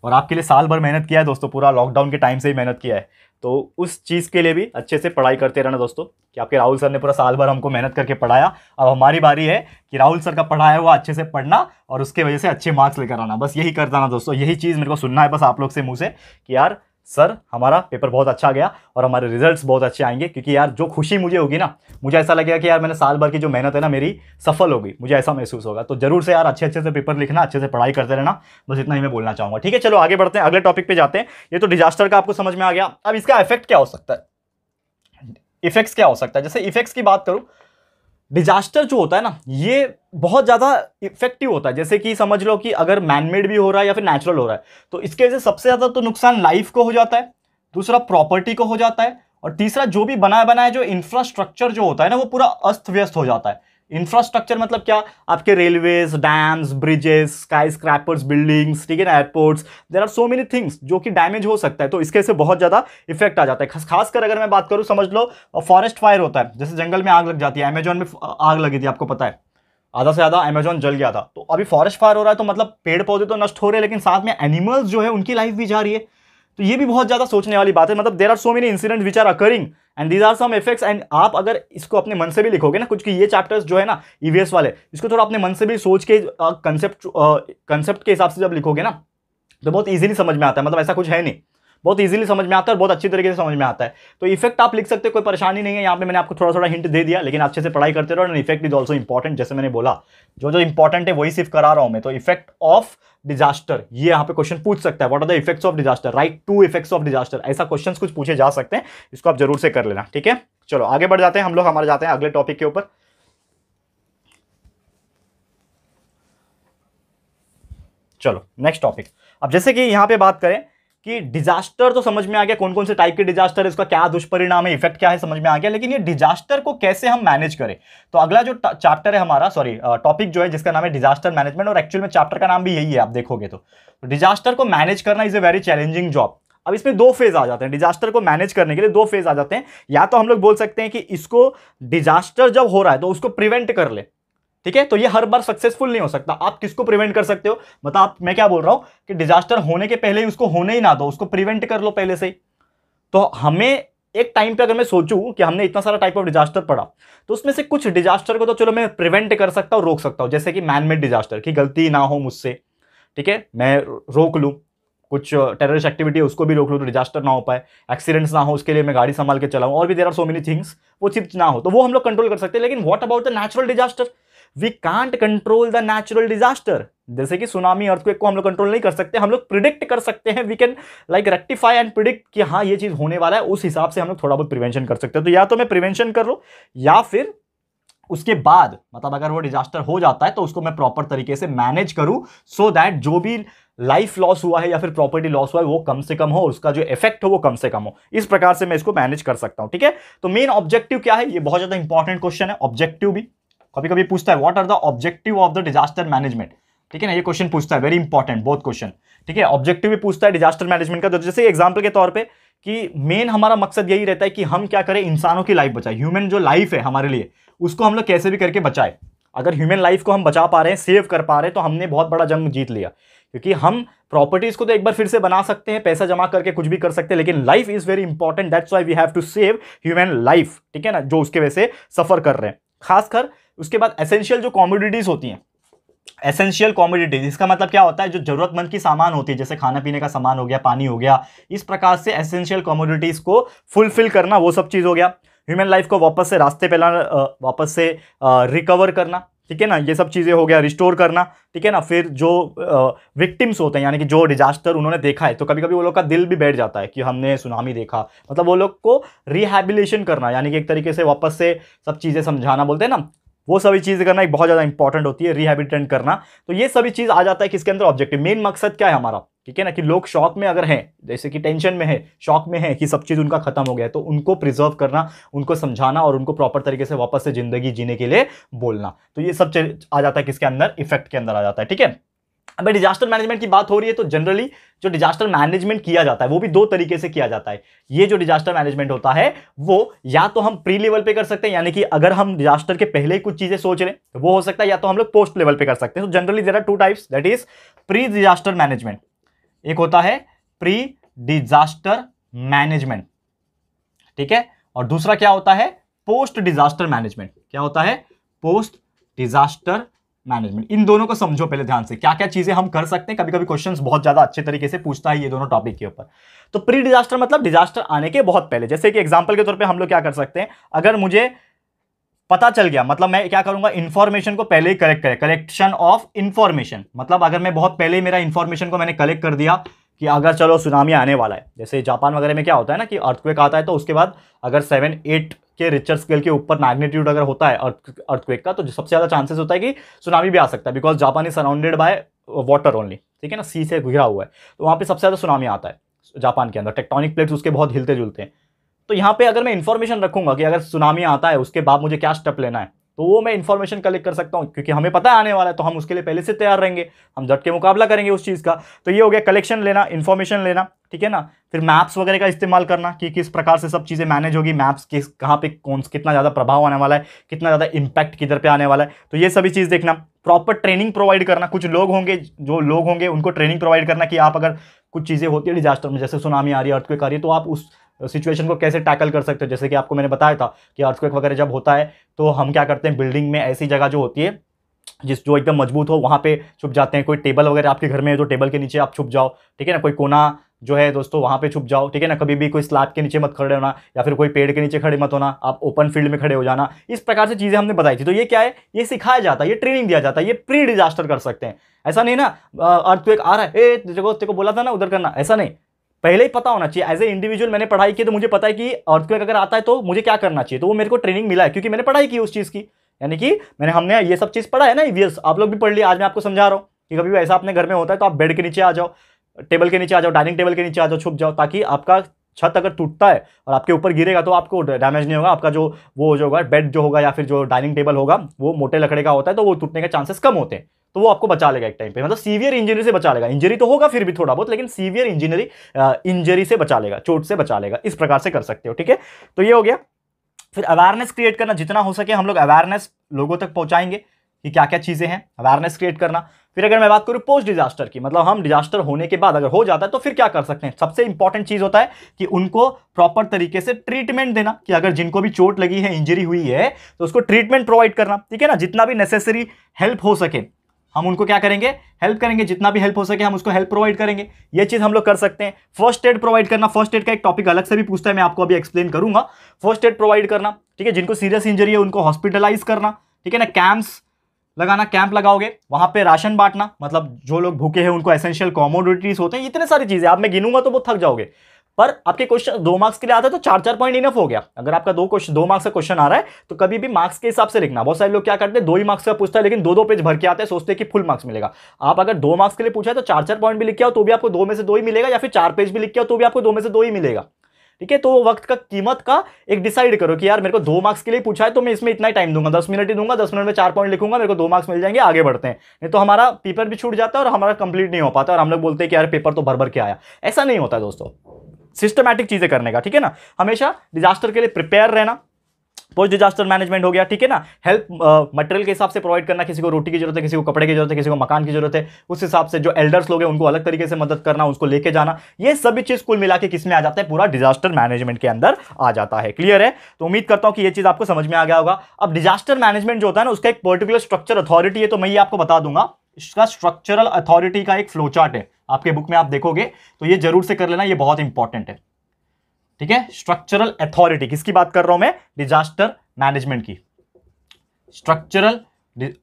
और आपके लिए साल भर मेहनत किया है दोस्तों, पूरा लॉकडाउन के टाइम से ही मेहनत किया है, तो उस चीज़ के लिए भी अच्छे से पढ़ाई करते रहना दोस्तों, कि आपके राहुल सर ने पूरा साल भर हमको मेहनत करके पढ़ाया। अब हमारी बारी है कि राहुल सर का पढ़ाया हुआ अच्छे से पढ़ना और उसके वजह से अच्छे मार्क्स लेकर आना। बस यही करता ना दोस्तों, यही चीज़ मेरे को सुनना है बस आप लोग से मुँह से कि यार सर हमारा पेपर बहुत अच्छा गया और हमारे रिजल्ट्स बहुत अच्छे आएंगे। क्योंकि यार जो खुशी मुझे होगी ना, मुझे ऐसा लगेगा कि यार मैंने साल भर की जो मेहनत है ना मेरी सफल होगी, मुझे ऐसा महसूस होगा। तो जरूर से यार अच्छे से पेपर लिखना, अच्छे से पढ़ाई करते रहना, बस इतना ही मैं बोलना चाहूंगा, ठीक है। चलो आगे बढ़ते हैं, अगले टॉपिक पे जाते हैं। ये तो डिजास्टर का आपको समझ में आ गया। अब इसका इफेक्ट क्या हो सकता है, इफेक्ट्स क्या हो सकता है। जैसे इफेक्ट्स की बात करूं, डिजास्टर जो होता है ना ये बहुत ज्यादा इफेक्टिव होता है। जैसे कि समझ लो कि अगर मैनमेड भी हो रहा है या फिर नेचुरल हो रहा है, तो इसके वजह से सबसे ज्यादा तो नुकसान लाइफ को हो जाता है, दूसरा प्रॉपर्टी को हो जाता है, और तीसरा जो भी बनाया बनाया जो इंफ्रास्ट्रक्चर जो होता है ना वो पूरा अस्त व्यस्त हो जाता है। इंफ्रास्ट्रक्चर मतलब क्या, आपके railways, dams, bridges, skyscrapers, buildings, ठीक है ना, airports, there are so many things जो कि डैमेज हो सकता है। तो इसके से बहुत ज्यादा इफेक्ट आ जाता है। खासकर अगर मैं बात करूं, समझ लो फॉरेस्ट फायर होता है, जैसे जंगल में आग लग जाती है, अमेजोन में आग लगी थी, आपको पता है आधा से ज्यादा अमेजोन जल गया था। तो अभी फॉरेस्ट फायर हो रहा है, तो मतलब पेड़ पौधे तो नष्ट हो रहे हैं, लेकिन साथ में एनिमल्स जो है उनकी लाइफ भी जा रही है। तो ये भी बहुत ज्यादा सोचने वाली बात है। मतलब there are so many incident which are occurring and these are some effects. And आप अगर इसको अपने मन से भी लिखोगे ना कुछ, कि ये चैप्टर्स जो है ना ईवीएस वाले, इसको थोड़ा अपने मन से भी सोच के कंसेप्ट के हिसाब से जब लिखोगे ना, तो बहुत इजीली समझ में आता है। मतलब ऐसा कुछ है नहीं, बहुत इजीली समझ में आता है और बहुत अच्छी तरीके से समझ में आता है। तो इफेक्ट आप लिख सकते हो, कोई परेशानी नहीं है। यहाँ पे मैंने आपको थोड़ा थोड़ा हिंट दे दिया, लेकिन अच्छे से पढ़ाई करते रहो। And effect is also important, जैसे मैंने बोला जो जो इंपॉर्टेंट है वही सिर्फ करा रहा हूं मैं। तो इफेक्ट ऑफ डिजास्टर, ये यहाँ पे क्वेश्चन पूछ सकता है, what are the effects of disaster, write two effects of disaster, ऐसा क्वेश्चन कुछ पूछे जा सकते हैं। इसको आप जरूर से कर लेना, ठीक है। चलो आगे बढ़ जाते हैं हम लोग, हमारे जाते हैं अगले टॉपिक के ऊपर। चलो नेक्स्ट टॉपिक। अब जैसे कि यहां पे बात करें कि डिजास्टर तो समझ में आ गया, कौन कौन से टाइप के डिजास्टर है, इसका क्या दुष्परिणाम है, इफेक्ट क्या है, समझ में आ गया। लेकिन ये डिजास्टर को कैसे हम मैनेज करें, तो अगला जो चैप्टर है हमारा, टॉपिक जो है जिसका नाम है डिजास्टर मैनेजमेंट, और एक्चुअल में चैप्टर का नाम भी यही है आप देखोगे तो डिजास्टर को मैनेज करना is a very challenging job. अब इसमें दो फेज आ जाते हैं, डिजास्टर को मैनेज करने के लिए दो फेज आ जाते हैं। या तो हम लोग बोल सकते हैं कि इसको डिजास्टर जब हो रहा है तो उसको प्रिवेंट कर ले, ठीक है, तो ये हर बार सक्सेसफुल नहीं हो सकता। आप किसको प्रिवेंट कर सकते हो, मतलब आप, मैं क्या बोल रहा हूं कि डिजास्टर होने के पहले ही उसको होने ही ना दो, उसको प्रिवेंट कर लो पहले से ही। तो हमें एक टाइम पे अगर मैं सोचूं कि हमने इतना सारा टाइप ऑफ डिजास्टर पढ़ा, तो उसमें से कुछ डिजास्टर को तो चलो मैं प्रिवेंट कर सकता हूं, रोक सकता हूं, जैसे कि मैन मेड डिजास्टर की गलती ना हो मुझसे, ठीक है, मैं रोक लूं, कुछ टेररिस्ट एक्टिविटी है उसको भी रोक लूं तो डिजास्टर ना हो पाए, एक्सीडेंट्स ना हो उसके लिए मैं गाड़ी संभाल के चलाऊं, और भी there are so many things, वो चीज ना हो, तो वो हम लोग कंट्रोल कर सकते हैं। लेकिन what about the natural disaster, we can't control the natural disaster. जैसे कि सुनामी, अर्थक्वेक को हम लोग कंट्रोल नहीं कर सकते, हम लोग प्रिडिक्ट कर सकते हैं, we can like rectify and predict कि हाँ ये चीज होने वाला है, उस हिसाब से हम लोग थोड़ा बहुत प्रिवेंशन कर सकते हैं। तो या तो मैं प्रिवेंशन कर लूं, या फिर उसके बाद मतलब अगर वो डिजास्टर हो जाता है तो उसको मैं प्रॉपर तरीके से मैनेज करूं, सो दैट जो भी लाइफ लॉस हुआ है या फिर प्रॉपर्टी लॉस हुआ है वो कम से कम हो, उसका जो इफेक्ट हो वो कम से कम हो। इस प्रकार से मैं इसको मैनेज कर सकता हूं, ठीक है। तो मेन ऑब्जेक्टिव क्या है, ये बहुत ज्यादा इंपॉर्टेंट क्वेश्चन है। ऑब्जेक्टिव भी कभी कभी पूछता है, what are the objective of the disaster management, ठीक है ना, ये क्वेश्चन पूछता है, वेरी इंपॉर्टेंट बोथ क्वेश्चन, ठीक है। ऑब्जेक्टिव भी पूछता है डिजास्टर मैनेजमेंट का, तो जैसे एग्जांपल के तौर पे कि मेन हमारा मकसद यही रहता है कि हम क्या करें, इंसानों की लाइफ बचाए, ह्यूमन जो लाइफ है हमारे लिए उसको हम लोग कैसे भी करके बचाए। अगर ह्यूमन लाइफ को हम बचा पा रहे हैं, सेव कर पा रहे हैं, तो हमने बहुत बड़ा जंग जीत लिया, क्योंकि हम प्रॉपर्टीज को तो एक बार फिर से बना सकते हैं, पैसा जमा करके कुछ भी कर सकते हैं, लेकिन life is very important, that's why we have to save human life, ठीक है ना, जो उसके वजह से सफर कर रहे हैं खासकर। उसके बाद एसेंशियल जो कॉमोडिटीज होती हैं, एसेंशियल कॉमोडिटीज, इसका मतलब क्या होता है, जो जरूरतमंद की सामान होती है, जैसे खाना पीने का सामान हो गया, पानी हो गया, इस प्रकार से एसेंशियल कॉमोडिटीज को फुलफिल करना, वो सब चीज हो गया। ह्यूमन लाइफ को वापस से रास्ते पे लाना, वापस से रिकवर करना, ठीक है ना, ये सब चीजें हो गया, रिस्टोर करना, ठीक है ना। फिर जो विक्टिम्स होते हैं, यानी कि जो डिजास्टर उन्होंने देखा है, तो कभी कभी वो लोग का दिल भी बैठ जाता है कि हमने सुनामी देखा, मतलब वो लोग को रिहैबिलिटेशन करना, यानी कि एक तरीके से वापस से सब चीजें समझाना, बोलते हैं ना, वो सभी चीजें करना एक बहुत ज्यादा इंपॉर्टेंट होती है, रिहैबिलिटेट करना। तो ये सभी चीज आ जाता है किसके अंदर, ऑब्जेक्टिव। मेन मकसद क्या है हमारा, ठीक है ना, कि लोग शॉक में अगर हैं, जैसे कि टेंशन में है, शॉक में है कि सब चीज उनका खत्म हो गया है, तो उनको प्रिजर्व करना, उनको समझाना और उनको प्रॉपर तरीके से वापस से जिंदगी जीने के लिए बोलना। तो ये सब आ जाता है किसके अंदर, इफेक्ट के अंदर आ जाता है, ठीक है। अब डिजास्टर मैनेजमेंट की बात हो रही है, तो जनरली जो डिजास्टर मैनेजमेंट किया जाता है वो भी दो तरीके से किया जाता है। ये जो डिजास्टर मैनेजमेंट होता है वो या तो हम प्री लेवल पे कर सकते हैं, यानी कि अगर हम डिजास्टर के पहले ही कुछ चीजें सोच लें तो वो हो सकता है, या तो हम लोग पोस्ट लेवल पे कर सकते हैं। तो generally there are two types, that is pre disaster management, एक होता है प्री डिजास्टर मैनेजमेंट, ठीक है, और दूसरा क्या होता है, पोस्ट डिजास्टर मैनेजमेंट। क्या होता है, पोस्ट डिजास्टर मैनेजमेंट। इन दोनों को समझो पहले ध्यान से, क्या क्या चीजें हम कर सकते हैं। कभी कभी क्वेश्चंस बहुत ज्यादा अच्छे तरीके से पूछता है ये दोनों टॉपिक के ऊपर। तो प्री डिजास्टर मतलब डिजास्टर आने के बहुत पहले, जैसे कि एग्जांपल के तौर पे हम लोग क्या कर सकते हैं, अगर मुझे पता चल गया, मतलब मैं क्या करूंगा, इंफॉर्मेशन को पहले ही कलेक्ट करें, कलेक्शन ऑफ इंफॉर्मेशन, मतलब अगर मैं बहुत पहले मेरा इंफॉर्मेशन को मैंने कलेक्ट कर दिया कि अगर चलो सुनामी आने वाला है, जैसे जापान वगैरह में क्या होता है ना कि अर्थक्वेक आता है, तो उसके बाद अगर 7-8 के रिक्टर स्केल के ऊपर मैग्नीट्यूड अगर होता है अर्थक्वेक का, तो सबसे ज्यादा चांसेस होता है कि सुनामी भी आ सकता है, because Japan is surrounded by water only, ठीक है ना, सी से घिरा हुआ है, तो वहां पे सबसे ज्यादा सुनामी आता है जापान के अंदर, टेक्टोनिक प्लेट्स उसके बहुत हिलते जुलते हैं। तो यहाँ पे अगर मैं इंफॉर्मेशन रखूंगा कि अगर सुनामी आता है उसके बाद मुझे क्या स्टेप लेना है, तो वो मैं इंफॉर्मेशन कलेक्ट कर सकता हूं, क्योंकि हमें पता है आने वाला है, तो हम उसके लिए पहले से तैयार रहेंगे, हम डट के मुकाबला करेंगे उस चीज का। तो ये हो गया कलेक्शन लेना, इंफॉर्मेशन लेना, ठीक है ना। फिर मैप्स वगैरह का इस्तेमाल करना कि किस प्रकार से सब चीजें मैनेज होगी, मैप्स किस कहाँ पे कौन कितना ज्यादा प्रभाव आने वाला है, कितना ज्यादा इंपैक्ट किधर पे आने वाला है, तो ये सभी चीज देखना। प्रॉपर ट्रेनिंग प्रोवाइड करना, कुछ लोग होंगे, जो लोग होंगे उनको ट्रेनिंग प्रोवाइड करना कि आप अगर कुछ चीजें होती है डिजास्टर में, जैसे सुनामी आ रही है, अर्थक्वेक आ रही है, तो आप उस सिचुएशन को कैसे टैकल कर सकते हो। जैसे कि आपको मैंने बताया था कि अर्थक्वेक वगैरह जब होता है तो हम क्या करते हैं, बिल्डिंग में ऐसी जगह जो होती है जो एकदम मजबूत हो, वहां पे छुप जाते हैं। कोई टेबल वगैरह आपके घर में है तो टेबल के नीचे आप छुप जाओ, ठीक है ना। कोई कोना जो है दोस्तों वहां पे छुप जाओ, ठीक है ना। कभी भी कोई स्लैब के नीचे मत खड़े होना, या फिर कोई पेड़ के नीचे खड़े मत होना, आप ओपन फील्ड में खड़े हो जाना। इस प्रकार से चीजें हमने बताई थी। तो ये क्या है, ये सिखाया जाता है, ये ट्रेनिंग दिया जाता है, ये प्री डिजास्टर कर सकते हैं। ऐसा नहीं ना अर्थक्वेक आ रहा है, ए तेरे को बोला था ना उधर करना, ऐसा नहीं, पहले ही पता होना चाहिए। एज ए इंडिविजुअल मैंने पढ़ाई की तो मुझे पता है कि अर्थक्वेक अगर आता है तो मुझे क्या करना चाहिए, तो वो मेरे को ट्रेनिंग मिला है क्योंकि मैंने पढ़ाई की उस चीज की, यानी कि हमने ये सब चीज पढ़ा है ना ईवीएस, आप लोग भी पढ़ लिया। आज मैं आपको समझा रहा हूं कि कभी भी ऐसा अपने घर में होता है तो आप बेड के नीचे आ जाओ, टेबल के नीचे आ जाओ, डाइनिंग टेबल के नीचे आ जाओ, छुप जाओ, ताकि आपका छत अगर टूटता है और आपके ऊपर गिरेगा तो आपको डैमेज नहीं होगा। आपका जो वो जो होगा बेड जो होगा या फिर जो डाइनिंग टेबल होगा वो मोटे लकड़े का होता है, तो वो टूटने के चांसेस कम होते हैं, तो वो आपको बचा लेगा एक टाइम पे, मतलब सीवियर इंजरी से बचा लेगा। इंजरी तो होगा फिर भी थोड़ा बहुत, लेकिन सीवियर इंजरी से बचा लेगा, चोट से बचा लेगा। इस प्रकार से कर सकते हो, ठीक है। तो ये हो गया। फिर अवेयरनेस क्रिएट करना, जितना हो सके हम लोग अवेयरनेस लोगों तक पहुंचाएंगे, कि क्या क्या चीजें हैं, अवेयरनेस क्रिएट करना। फिर अगर मैं बात करूं पोस्ट डिजास्टर की, मतलब हम डिजास्टर होने के बाद अगर हो जाता है तो फिर क्या कर सकते हैं, सबसे इंपॉर्टेंट चीज होता है कि उनको प्रॉपर तरीके से ट्रीटमेंट देना, कि अगर जिनको भी चोट लगी है, इंजरी हुई है, तो उसको ट्रीटमेंट प्रोवाइड करना, ठीक है ना, जितना भी नेसेसरी हेल्प हो सके हम उनको क्या करेंगे, हेल्प करेंगे, जितना भी हेल्प हो सके हम उसको हेल्प प्रोवाइड करेंगे। ये चीज हम लोग कर सकते हैं। फर्स्ट एड प्रोवाइड करना, फर्स्ट एड का एक टॉपिक अलग से भी पूछता है, मैं आपको अभी एक्सप्लेन करूंगा। फर्स्ट एड प्रोवाइड करना, ठीक है, जिनको सीरियस इंजरी है उनको हॉस्पिटलाइज करना, ठीक है ना, कैंप्स लगाना, कैंप लगाओगे, वहां पे राशन बांटना, मतलब जो लोग भूखे हैं उनको एसेंशियल कॉमोडिटीज होते हैं, इतने सारी चीजें आप मैं गिनूंगा तो बहुत थक जाओगे। पर आपके क्वेश्चन 2 मार्क्स के लिए आता है तो 4-4 पॉइंट इनफ हो गया। अगर आपका 2 मार्क्स का क्वेश्चन आ रहा है तो कभी भी मार्क्स के हिसाब से लिखना। बहुत सारे लोग क्या करते हैं, 2 ही मार्क्स का पूछता है लेकिन 2-2 पेज भर के आते हैं, सोचते हैं कि फुल मार्क्स मिलेगा। आप अगर 2 मार्क्स के लिए पूछा है तो 4-4 पॉइंट भी लिख के आओ तो भी आपको 2 में से 2 ही मिलेगा, या फिर 4 पेज भी लिख के आओ तो भी आपको 2 में से 2 ही मिलेगा, ठीक है। तो वक्त का कीमत का एक डिसाइड करो कि यार मेरे को 2 मार्क्स के लिए पूछा है तो मैं इसमें इतना ही टाइम दूंगा, 10 मिनट ही दूंगा, 10 मिनट में 4 पॉइंट लिखूंगा, मेरे को 2 मार्क्स मिल जाएंगे, आगे बढ़ते हैं। नहीं तो हमारा पेपर भी छूट जाता है और हमारा कंप्लीट नहीं हो पाता और हम लोग बोलते हैं कि यार पेपर तो भर भर के आया। ऐसा नहीं होता दोस्तों, सिस्टमैटिक चीजें करने का, ठीक है ना, हमेशा डिजास्टर के लिए प्रिपेयर रहना। पोस्ट डिजास्टर मैनेजमेंट हो गया, ठीक है ना, हेल्प मटेरियल के हिसाब से प्रोवाइड करना, किसी को रोटी की जरूरत है, किसी को कपड़े की जरूरत है, किसी को मकान की जरूरत है, उस हिसाब से जो एल्डर्स लोग हैं उनको अलग तरीके से मदद करना, उसको लेके जाना, ये सभी चीज कुल मिला के किसमें आ जाता है, पूरा डिजास्टर मैनेजमेंट के अंदर आ जाता है। क्लियर है? तो उम्मीद करता हूं कि ये चीज आपको समझ में आ गया होगा। अब डिजास्टर मैनेजमेंट जो होता है ना, उसका एक पर्टिकुलर स्ट्रक्चर अथॉरिटी है, तो मैं ये आपको बता दूंगा। इसका स्ट्रक्चरल अथॉरिटी का एक फ्लो चार्ट है, आपके बुक में आप देखोगे तो ये जरूर से कर लेना, ये बहुत इंपॉर्टेंट है, ठीक है। स्ट्रक्चरल अथॉरिटी किसकी बात कर रहा हूं मैं, डिजास्टर मैनेजमेंट की। स्ट्रक्चरल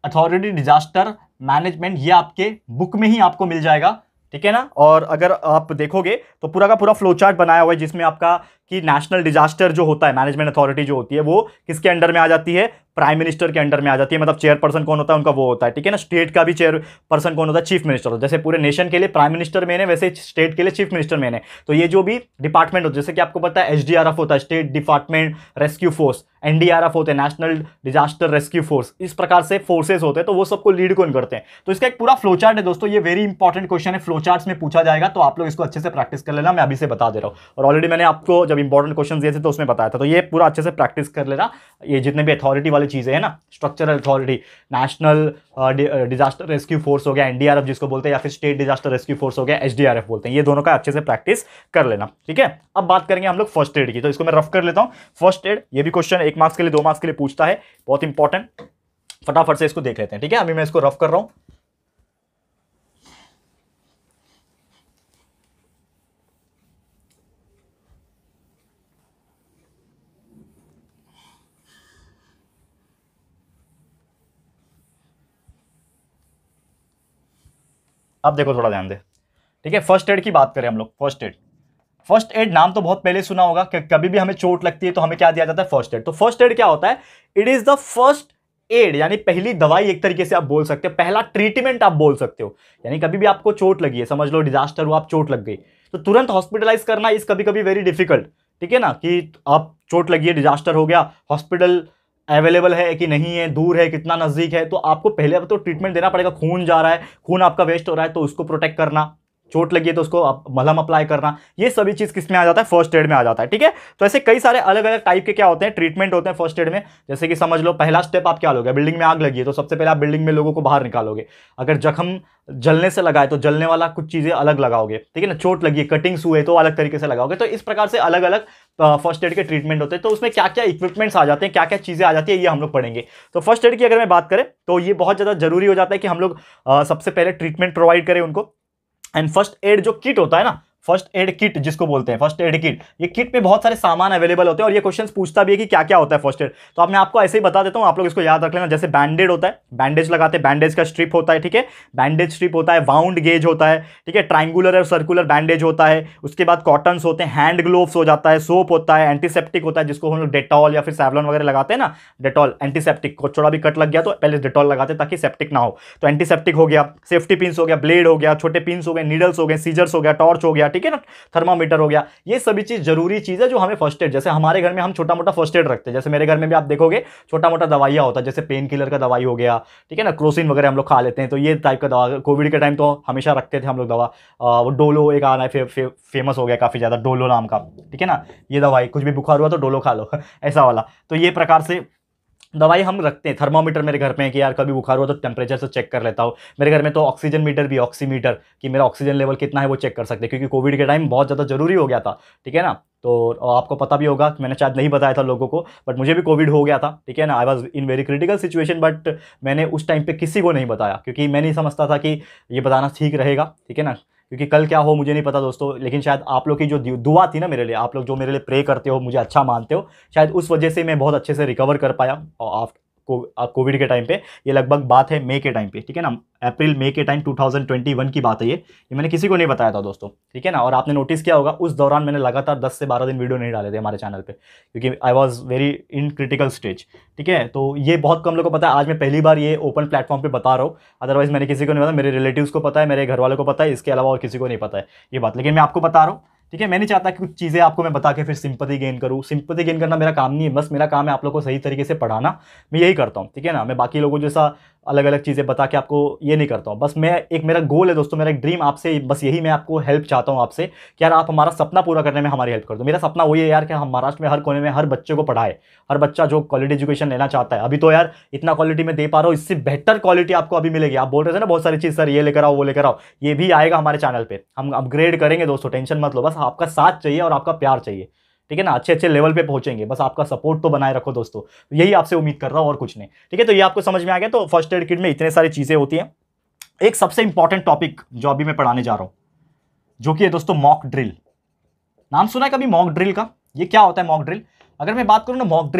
अथॉरिटी डिजास्टर मैनेजमेंट, ये आपके बुक में ही आपको मिल जाएगा, ठीक है ना। और अगर आप देखोगे तो पूरा का पूरा फ्लो चार्ट बनाया हुआ है, जिसमें आपका कि नेशनल डिजास्टर जो होता है, मैनेजमेंट अथॉरिटी जो होती है वो किसके अंडर में आ जाती है, प्राइम मिनिस्टर के अंडर में आ जाती है। मतलब चेयरपर्सन कौन होता है उनका, वो होता है, ठीक है ना। स्टेट का भी चेयरपर्सन कौन होता है, चीफ मिनिस्टर। जैसे पूरे नेशन के लिए प्राइम मिनिस्टर मेन है, वैसे स्टेट के लिए चीफ मिनिस्टर मेन है। तो ये जो भी डिपार्टमेंट होता है, जैसे कि आपको पता है एसडीआरएफ होता है, state department rescue force, NDRF होते हैं, नेशनल डिजास्टर रेस्क्यू फोर्स, इस प्रकार से फोर्सेस होते हैं, तो वो सबको लीड कौन करते हैं। तो इसका एक पूरा फ्लो चार्ट है दोस्तों, ये वेरी इंपॉर्टेंट क्वेश्चन है, फ्लो चार्ट्स में पूछा जाएगा, तो आप लोग इसको अच्छे से प्रैक्टिस कर लेना, मैं अभी से बता दे रहा हूं। और ऑलरेडी मैंने आपको जब इंपॉर्टेंट क्वेश्चन दिए थे तो उसमें बताया था, तो ये पूरा अच्छे से प्रैक्टिस कर लेना। ये जितने भी अथॉरिटी वाली चीजें हैं ना, structural authority, national disaster rescue force हो गया, एनडीआरएफ जिसको बोलते हैं, या फिर स्टेट डिजास्टर रेस्क्यू फोर्स हो गया, एसडीआरएफ बोलते हैं, ये दोनों का अच्छे से प्रैक्टिस कर लेना, ठीक है। अब बात करेंगे हम लोग फर्स्ट एड की, तो इसको मैं रफ कर लेता हूं। फर्स्ट एड, ये भी क्वेश्चन 1 मार्क्स के लिए, 2 मार्क्स के लिए पूछता है, बहुत इंपॉर्टेंट, फटाफट से इसको देख लेते हैं, ठीक है। अभी मैं इसको रफ कर रहा हूं। अब देखो, थोड़ा ध्यान दे, ठीक है। फर्स्ट एड की बात करें हम लोग, फर्स्ट एड नाम तो बहुत पहले सुना होगा कि कभी भी हमें चोट लगती है तो हमें क्या दिया जाता है, फर्स्ट एड। तो फर्स्ट एड क्या होता है, it is the first aid, यानी पहली दवाई, एक तरीके से आप बोल सकते हो, पहला ट्रीटमेंट आप बोल सकते हो। यानी कभी भी आपको चोट लगी है, समझ लो डिजास्टर हुआ, आप चोट लग गई, तो तुरंत हॉस्पिटलाइज करना इस कभी कभी वेरी डिफिकल्ट, ठीक है ना, कि आप चोट लगी है, डिजास्टर हो गया, हॉस्पिटल अवेलेबल है कि नहीं है, दूर है, कितना नजदीक है, तो आपको पहले अब तो ट्रीटमेंट देना पड़ेगा। खून जा रहा है, खून आपका वेस्ट हो रहा है, तो उसको प्रोटेक्ट करना, चोट लगी है तो उसको मलहम अप्लाई करना, ये सभी चीज किस में आ जाता है, फर्स्ट एड में आ जाता है, ठीक है। तो ऐसे कई सारे अलग अलग टाइप के क्या होते हैं, ट्रीटमेंट होते हैं फर्स्ट एड में। जैसे कि समझ लो पहला स्टेप आप क्या लोगे, बिल्डिंग में आग लगी है तो सबसे पहले आप बिल्डिंग में लोगों को बाहर निकालोगे। अगर जख्म जलने से लगा है तो जलने वाला कुछ चीजें अलग लगाओगे, ठीक है ना। चोट लगी है, कटिंग्स हुए तो अलग तरीके से लगाओगे। तो इस प्रकार से अलग अलग फर्स्ट एड के ट्रीटमेंट होते हैं। तो उसमें क्या क्या इक्विपमेंट्स आ जाते हैं, क्या क्या चीजें आ जाती है, ये हम लोग पढ़ेंगे। तो फर्स्ट एड की अगर मैं बात करें तो ये बहुत ज्यादा जरूरी हो जाता है कि हम लोग सबसे पहले ट्रीटमेंट प्रोवाइड करें उनको। एंड फर्स्ट एड जो किट होता है ना, फर्स्ट एड किट जिसको बोलते हैं, फर्स्ट एड किट, ये किट में बहुत सारे सामान अवेलेबल होते हैं। और ये क्वेश्चंस पूछता भी है कि क्या क्या होता है फर्स्ट एड। तो अब मैं आपको ऐसे ही बता देता हूं, आप लोग इसको याद रख लेना। जैसे बैंडेड होता है, बैंडेज लगाते हैं, बैंडेज का स्ट्रिप होता है, ठीक है, बैंडेज स्ट्रिप होता है, वाउंड गेज होता है, ठीक है, ट्राइंगुलर और सर्कुलर बैंडेज होता है। उसके बाद कॉटन्स होते हैं, हैंड ग्लोव्स हो जाता है, सोप होता है, एंटीसेप्टिक होता है जिसको हम लोग डेटॉल या फिर सैवलॉन वगैरह लगाते हैं ना, डेटॉल एंटीसेप्टिक, को थोड़ा भी कट लग गया तो पहले डेटॉल लगाते हैं ताकि सेप्टिक ना हो, तो एंटीसेप्टिक हो गया। सेफ्टी पिन्स हो गया, ब्लेड हो गया, छोटे पिन्स हो गए, नीडल्स हो गए, सीजर्स हो गया, टॉर्च हो गया, ठीक है ना, थर्मामीटर हो गया। ये सभी चीज जरूरी चीज है जो हमें फर्स्ट एड, जैसे हमारे घर में हम छोटा मोटा फर्स्ट एड रखते हैं, जैसे मेरे घर में भी आप देखोगे छोटा मोटा दवाइयां होता है, जैसे पेन किलर का दवाई हो गया, ठीक है ना, क्रोसिन वगैरह हम लोग खा लेते हैं, तो ये टाइप का दवा कोविड के टाइम तो हमेशा रखते थे हम लोग दवा। वो डोलो एक आ रहा है, फेमस हो गया काफी ज्यादा, डोलो नाम का, ठीक है ना, ये दवाई कुछ भी बुखार हुआ तो डोलो खा लो ऐसा वाला। तो ये प्रकार से दवाई हम रखते हैं, थर्मामीटर मेरे घर पे है कि यार कभी बुखार हुआ तो टेम्परेचर से चेक कर लेता हूँ। मेरे घर में तो ऑक्सीजन मीटर भी, ऑक्सीमीटर, कि मेरा ऑक्सीजन लेवल कितना है वो चेक कर सकते हैं, क्योंकि कोविड के टाइम बहुत ज़्यादा जरूरी हो गया था, ठीक है ना। तो आपको पता भी होगा, मैंने शायद नहीं बताया था लोगों को, बट मुझे भी कोविड हो गया था, ठीक है ना। I was in very critical situation, but मैंने उस टाइम पे किसी को नहीं बताया, क्योंकि मैं नहीं समझता था कि ये बताना ठीक रहेगा, ठीक है ना, क्योंकि कल क्या हो मुझे नहीं पता दोस्तों। लेकिन शायद आप लोग की जो दुआ थी ना मेरे लिए, आप लोग जो मेरे लिए प्रे करते हो, मुझे अच्छा मानते हो, शायद उस वजह से मैं बहुत अच्छे से रिकवर कर पाया कोविड के टाइम पे। ये लगभग बात है मई के टाइम पे, ठीक है ना, अप्रैल मई के टाइम 2021 की बात है ये मैंने किसी को नहीं बताया था दोस्तों, ठीक है ना। और आपने नोटिस किया होगा उस दौरान मैंने लगातार 10 से 12 दिन वीडियो नहीं डाले थे हमारे चैनल पे, क्योंकि I was very in critical stage, ठीक है। तो ये बहुत कम लोगों को पता है, आज मैं पहली बार ये ओपन प्लेटफॉर्म पे बता रहा हूँ, अदरवाइज मैंने किसी को नहीं पता, मेरे रिलेटिव्स को पता है, मेरे घर वालों को पता है, इसके अलावा और किसी को नहीं पता है ये बात, लेकिन मैं आपको बता रहा हूँ, ठीक है। मैं नहीं चाहता कि कुछ चीज़ें आपको मैं बता के फिर सिंपैथी गेन करूँ, सिंपैथी गेन करना मेरा काम नहीं है, बस मेरा काम है आप लोगों को सही तरीके से पढ़ाना, मैं यही करता हूँ, ठीक है ना। मैं बाकी लोगों जैसा अलग अलग चीज़ें बता के आपको ये नहीं करता हूँ, बस मैं एक मेरा गोल है दोस्तों, मेरा एक ड्रीम आपसे, बस यही मैं आपको हेल्प चाहता हूँ आपसे कि यार आप हमारा सपना पूरा करने में हमारी हेल्प कर दो। मेरा सपना वही है यार कि हम महाराष्ट्र में हर कोने में हर बच्चे को पढ़ाए, हर बच्चा जो क्वालिटी एजुकेशन लेना चाहता है। अभी तो यार इतना क्वालिटी में दे पा रहा हूँ, इससे बेहतर क्वालिटी आपको अभी मिलेगी। आप बोल रहे थे ना बहुत सारी चीज़, सर ये लेकर आओ वो लेकर आओ, ये भी आएगा हमारे चैनल पर, हम अपग्रेड करेंगे दोस्तों, टेंशन मत लो, बस आपका साथ चाहिए और आपका प्यार चाहिए, ठीक है ना। अच्छे अच्छे लेवल पे पहुंचेंगे, बस आपका सपोर्ट तो बनाए रखो दोस्तों, यही आपसे उम्मीद कर रहा हूं और कुछ नहीं, ठीक है। तो ये आपको समझ में आ गया। तो फर्स्ट एड किट में इतने सारी चीजें होती हैं। एक सबसे इंपॉर्टेंट टॉपिक जो अभी मैं पढ़ाने जा रहा हूं, जो कि है दोस्तों मॉक ड्रिल। नाम सुना है कभी मॉक ड्रिल का? ये क्या होता है मॉक ड्रिल? अगर मैं बात करूं ना, मॉक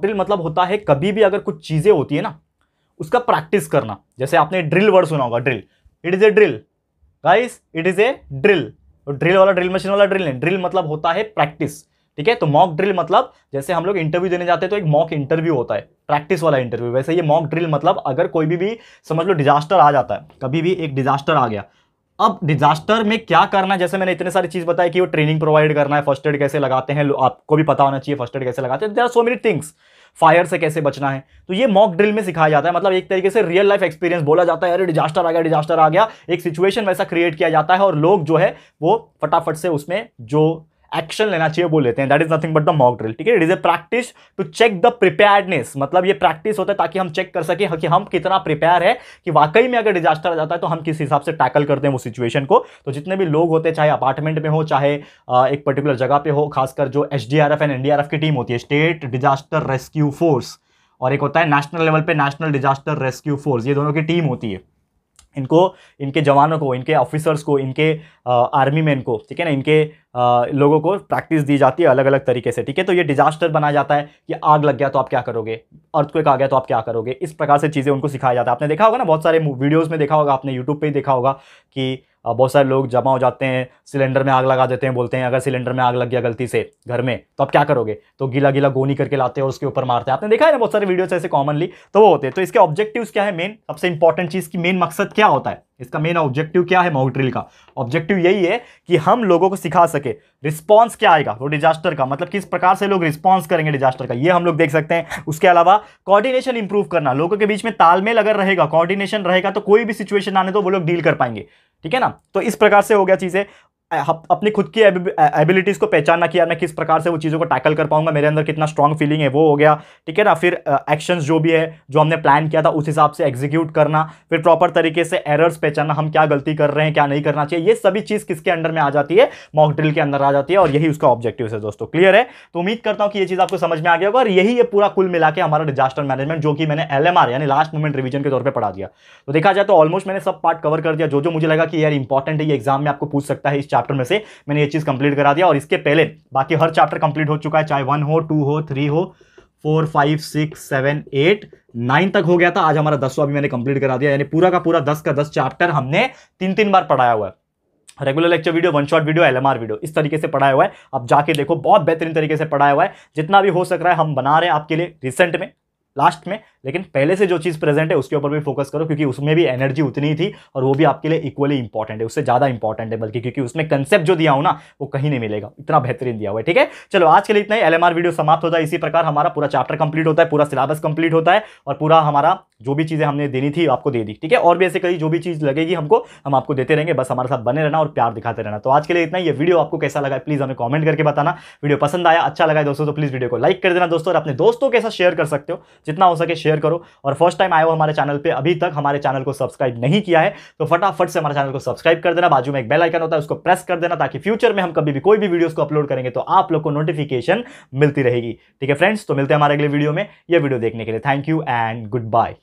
ड्रिल मतलब होता है कभी भी अगर कुछ चीजें होती है ना, उसका प्रैक्टिस करना। जैसे आपने ड्रिल वर्ड सुना होगा, drill, it is A drill guys, it is A drill. Drill वाला ड्रिल मशीन वाला ड्रिल नहीं, ड्रिल मतलब होता है प्रैक्टिस, ठीक है। तो मॉक ड्रिल मतलब जैसे हम लोग इंटरव्यू देने जाते हैं तो एक मॉक इंटरव्यू होता है, प्रैक्टिस वाला इंटरव्यू, वैसे ये मॉक ड्रिल मतलब अगर कोई भी समझ लो डिजास्टर आ जाता है, कभी भी एक डिजास्टर आ गया, अब डिजास्टर में क्या करना है, जैसे मैंने इतने सारी चीज बताई कि वो ट्रेनिंग प्रोवाइड करना है, फर्स्ट एड कैसे लगाते हैं, आपको भी पता होना चाहिए फर्स्ट एड कैसे लगाते हैं, there are so many things, fire से कैसे बचना है, तो ये मॉक ड्रिल में सिखाया जाता है। मतलब एक तरीके से रियल लाइफ एक्सपीरियंस बोला जाता है, अरे डिजास्टर आ गया, डिजास्टर आ गया, एक सिचुएशन वैसा क्रिएट किया जाता है और लोग जो है वो फटाफट से उसमें जो एक्शन लेना चाहिए वो लेते हैं। That is nothing but the mock drill, ठीक है। It is a practice to check the preparedness, मतलब ये प्रैक्टिस होता है ताकि हम चेक कर सके कि हम कितना प्रिपेयर है, कि वाकई में अगर डिजास्टर आ जाता है तो हम किस हिसाब से टैकल करते हैं वो सिचुएशन को। तो जितने भी लोग होते हैं, चाहे अपार्टमेंट में हो, चाहे एक पर्टिकुलर जगह पे हो, खासकर जो एसडीआरएफ एंड एनडीआरएफ की टीम होती है, स्टेट डिजास्टर रेस्क्यू फोर्स, और एक होता है नेशनल लेवल पे नेशनल डिजास्टर रेस्क्यू फोर्स, ये दोनों की टीम होती है। इनको, इनके जवानों को, इनके ऑफिसर्स को, इनके आर्मी मैन को, ठीक है ना, इनके लोगों को प्रैक्टिस दी जाती है अलग अलग तरीके से, ठीक है। तो ये डिजास्टर बनाया जाता है कि आग लग गया तो आप क्या करोगे, अर्थक्वेक आ गया तो आप क्या करोगे, इस प्रकार से चीज़ें उनको सिखाया जाता है। आपने देखा होगा ना, बहुत सारे वीडियोज़ में देखा होगा, आपने यूट्यूब पे ही देखा होगा कि बहुत सारे लोग जमा हो जाते हैं, सिलेंडर में आग लगा देते हैं, बोलते हैं अगर सिलेंडर में आग लग गया गलती से घर में तो आप क्या करोगे, तो गीला गीला गोनी करके लाते हैं और उसके ऊपर मारते हैं। आपने देखा है ना बहुत सारे वीडियोस ऐसे कॉमनली, तो वो होते हैं। तो इसके ऑब्जेक्टिव्स क्या है, मेन सबसे इंपॉर्टेंट चीज़ की मेन मकसद क्या होता है, इसका मेन ऑब्जेक्टिव क्या है मॉक ड्रिल का? ऑब्जेक्टिव यही है कि हम लोगों को सिखा सके रिस्पॉन्स क्या आएगा वो डिजास्टर का, मतलब किस प्रकार से लोग रिस्पॉन्स करेंगे डिजास्टर का, ये हम लोग देख सकते हैं। उसके अलावा कोऑर्डिनेशन इंप्रूव करना, लोगों के बीच में तालमेल अगर रहेगा, कोऑर्डिनेशन रहेगा तो कोई भी सिचुएशन आने तो वो लोग डील कर पाएंगे, ठीक है ना। तो इस प्रकार से हो गया चीजें, अपनी खुद की एबिलिटीज को पहचानना कि यार मैं किस प्रकार से वो चीज़ों को टैकल कर पाऊंगा, मेरे अंदर कितना स्ट्रांग फीलिंग है, वो हो गया, ठीक है ना। फिर एक्शंस जो भी है, जो हमने प्लान किया था उस हिसाब से एग्जीक्यूट करना, फिर प्रॉपर तरीके से एरर्स पहचानना, हम क्या गलती कर रहे हैं, क्या नहीं करना चाहिए, ये सभी चीज़ किसके अंडर में आ जाती है, मॉक ड्रिल के अंदर आ जाती है, और यही उसका ऑब्जेक्टिव है दोस्तों। क्लियर है? तो उम्मीद करता हूं कि ये चीज़ आपको समझ में आ गया होगा, और यही है पूरा कुल मिला के हमारा डिजास्टर मैनेजमेंट, जो कि मैंने LMR यानी लास्ट मोमेंट रिवीजन के तौर पर पढ़ा दिया। तो देखा जाए तो ऑलमोस्ट मैंने सब पार्ट कवर कर दिया, जो मुझे लगा कि यार इंपॉर्टेंट है, ये एग्जाम में आपको पूछ सकता है इस चैप्टर में से, मैंने ये चीज कंप्लीट करा दिया। और इसके पहले बाकी हर चैप्टर कंप्लीट हो चुका है, चाहे 1 हो, 2 हो, 3 हो, 4, 5, 6, 7, 8, 9 तक हो गया था। आज हमारा 10वां भी मैंने कंप्लीट करा दिया, यानी पूरा का पूरा 10 का 10 चैप्टर हमने 3-3 बार पढ़ाया हुआ है। Regular lecture video, one shot video, LMR video, इस तरीके से पढ़ाया हुआ है। अब जाके देखो, बहुत बेहतरीन तरीके से पढ़ाया हुआ है। जितना भी हो सक रहा है हम बना रहे हैं आपके लिए रिसेंट में, लास्ट में, लेकिन पहले से जो चीज प्रेजेंट है उसके ऊपर भी फोकस करो, क्योंकि उसमें भी एनर्जी उतनी ही थी और वो भी आपके लिए इक्वली इंपॉर्टेंट है, उससे ज्यादा इंपॉर्टेंट है बल्कि, क्योंकि उसमें कंसेप्ट जो दिया हो ना वो कहीं नहीं मिलेगा, इतना बेहतरीन दिया हुआ है। ठीक है, चलो आज के लिए इतना ही। LMR वीडियो समाप्त होता है, इसी प्रकार हमारा पूरा चैप्टर कंप्लीट होता है, पूरा सिलेबस कंप्लीट होता है, और पूरा हमारा जो भी चीजें हमने देनी थी आपको दे दी। ठीक है, और भी ऐसे कई जो भी चीज लगेगी हमको, हम आपको देते रहेंगे, बस हमारे साथ बने रहना और प्यार दिखाते रहना। तो आज के लिए इतना ही। ये वीडियो आपको कैसा लगा प्लीज हमें कमेंट करके बताना। वीडियो पसंद आया, अच्छा लगा दोस्तों तो प्लीज वीडियो को लाइक कर देना दोस्तों, और अपने दोस्तों के साथ शेयर कर सकते हो। जितना हो सके शेयर करो। और फर्स्ट टाइम आए हो हमारे चैनल पे, अभी तक हमारे चैनल को सब्सक्राइब नहीं किया है तो फटाफट से हमारे चैनल को सब्सक्राइब कर देना। बाजू में एक बेल आइकन होता है, उसको प्रेस कर देना, ताकि फ्यूचर में हम कभी भी कोई भी वीडियोस को अपलोड करेंगे तो आप लोग को नोटिफिकेशन मिलती रहेगी। ठीक है फ्रेंड्स, तो मिलते हैं हमारे अगले वीडियो में। यह वीडियो देखने के लिए thank you and good bye.